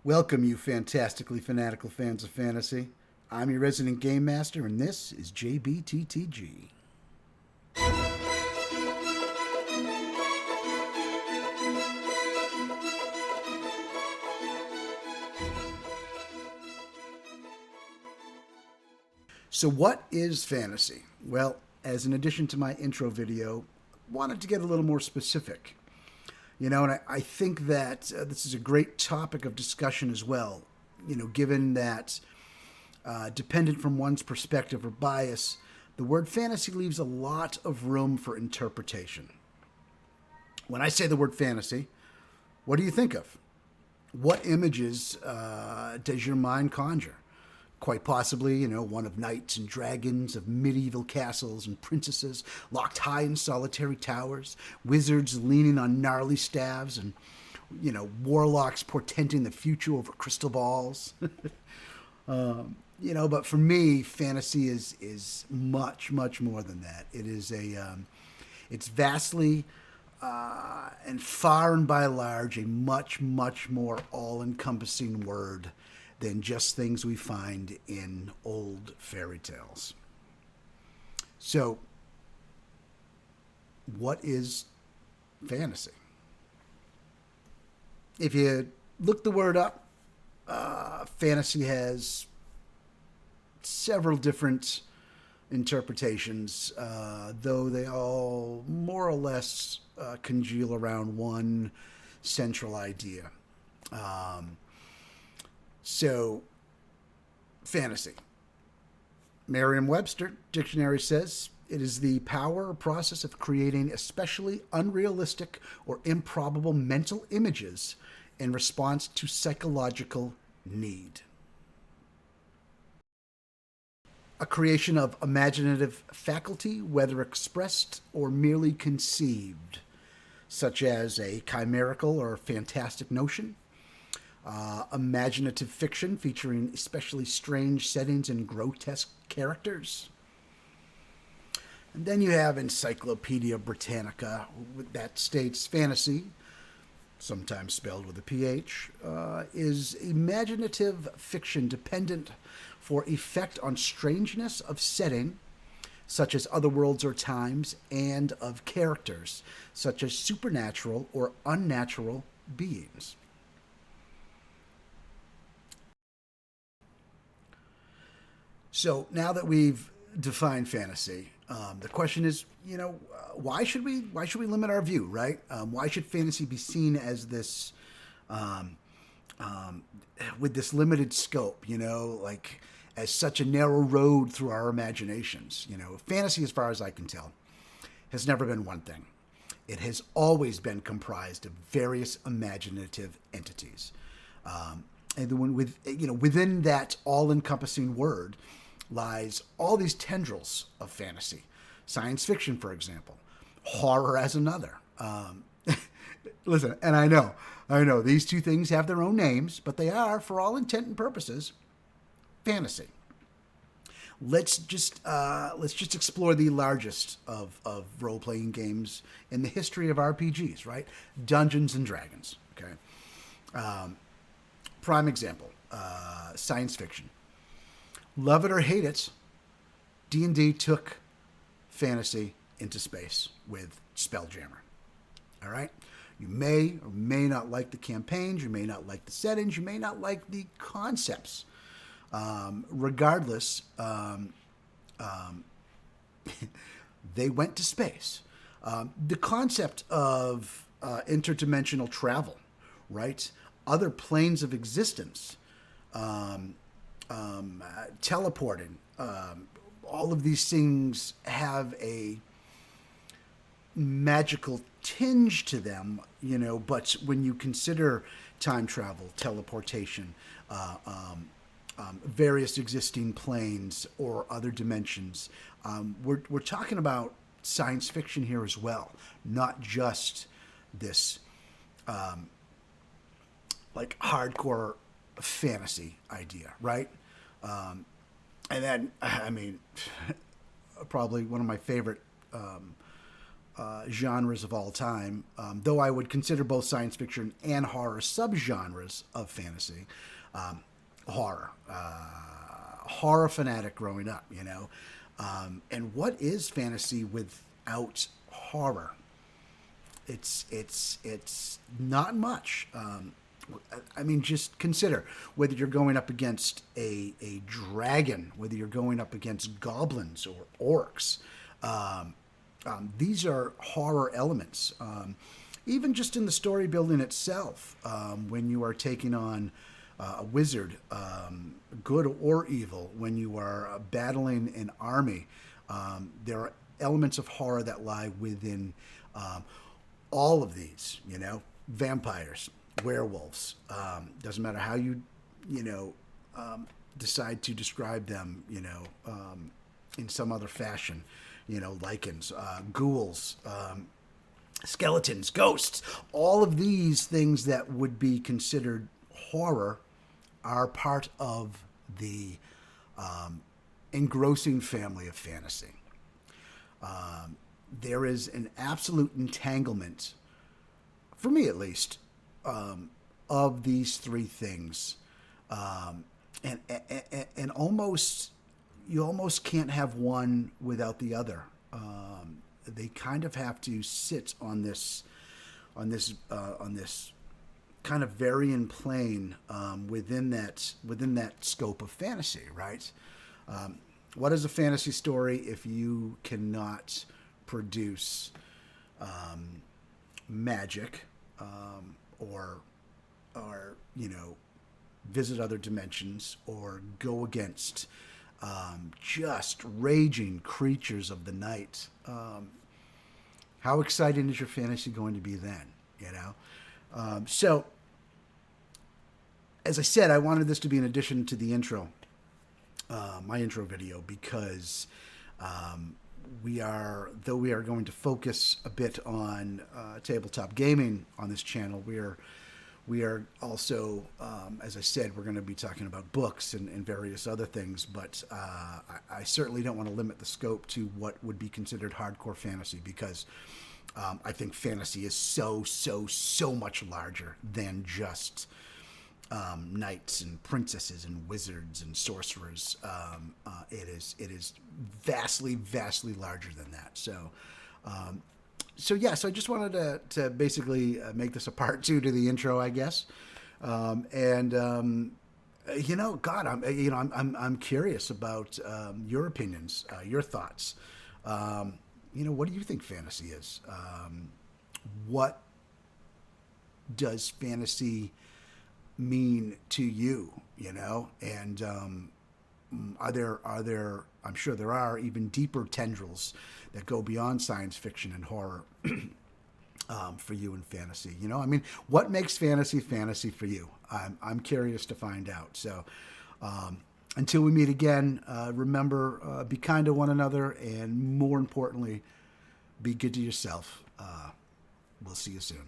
Welcome, you fantastically fanatical fans of fantasy. I'm your resident game master, and this is JBTTG. So, what is fantasy? Well, as an addition to my intro video, wanted to get a little more specific. And I think that this is a great topic of discussion as well. Given that dependent from one's perspective or bias, the word fantasy leaves a lot of room for interpretation. When I say the word fantasy, what do you think of? What images does your mind conjure? Quite possibly, one of knights and dragons, of medieval castles and princesses locked high in solitary towers, wizards leaning on gnarly staves, and, warlocks portending the future over crystal balls. But for me, fantasy is much, much more than that. It's vastly and far and by large a much, much more all-encompassing word than just things we find in old fairy tales. So, what is fantasy? If you look the word up, fantasy has several different interpretations, though they all more or less congeal around one central idea. Um, so, fantasy. Merriam Webster Dictionary says it is the power or process of creating especially unrealistic or improbable mental images in response to psychological need. A creation of imaginative faculty, whether expressed or merely conceived, such as a chimerical or fantastic notion, imaginative fiction featuring especially strange settings and grotesque characters. And then you have Encyclopedia Britannica that states fantasy, sometimes spelled with a PH, is imaginative fiction dependent for effect on strangeness of setting, such as other worlds or times, and of characters, such as supernatural or unnatural beings. So now that we've defined fantasy, the question is, why should we limit our view, right? Why should fantasy be seen as this, um, um, with this limited scope? Like as such a narrow road through our imaginations. Fantasy, as far as I can tell, has never been one thing. It has always been comprised of various imaginative entities. And then within that all-encompassing word lies all these tendrils of fantasy. Science fiction, for example, horror as another. Listen, and I know, these two things have their own names, but they are, for all intent and purposes, fantasy. Let's just explore the largest of role playing games in the history of RPGs, right? Dungeons and Dragons. Okay, prime example, science fiction. Love it or hate it, D&D took fantasy into space with Spelljammer. All right? You may or may not like the campaigns, you may not like the settings, you may not like the concepts. Regardless, they went to space. The concept of interdimensional travel, right? Other planes of existence, teleporting. All of these things have a magical tinge to them, but when you consider time travel, teleportation, various existing planes or other dimensions, we're talking about science fiction here as well, not just this like hardcore fantasy idea, right? And then, I mean, probably one of my favorite genres of all time, though I would consider both science fiction and horror subgenres of fantasy. Horror. Horror fanatic growing up, you know. And what is fantasy without horror? It's not much. I mean, just consider whether you're going up against a dragon, whether you're going up against goblins or orcs. These are horror elements. Even just in the story building itself, when you are taking on a wizard, good or evil, when you are battling an army, there are elements of horror that lie within all of these, you know, vampires, werewolves, doesn't matter how you decide to describe them, in some other fashion, lichens, ghouls, skeletons, ghosts, all of these things that would be considered horror are part of the engrossing family of fantasy. There is an absolute entanglement, for me at least, of these three things, and almost you almost can't have one without the other. They kind of have to sit on this kind of varying plane within that scope of fantasy, right? What is a fantasy story if you cannot produce magic, or visit other dimensions, or go against just raging creatures of the night? How exciting is your fantasy going to be then? So, as I said, I wanted this to be an addition to the intro, my intro video, because we are going to focus a bit on tabletop gaming on this channel. We are also, as I said, we're going to be talking about books and various other things, but I certainly don't want to limit the scope to what would be considered hardcore fantasy, because I think fantasy is so much larger than just knights and princesses and wizards and sorcerers. It is vastly larger than that. So I just wanted to basically make this a part two to the intro, I guess. God, I'm curious about your opinions, your thoughts. What do you think fantasy is? What does fantasy mean to you? And are there I'm sure there are even deeper tendrils that go beyond science fiction and horror for you in fantasy. What makes fantasy for you? I'm curious to find out. So until we meet again, remember, be kind to one another, and more importantly, be good to yourself. We'll see you soon.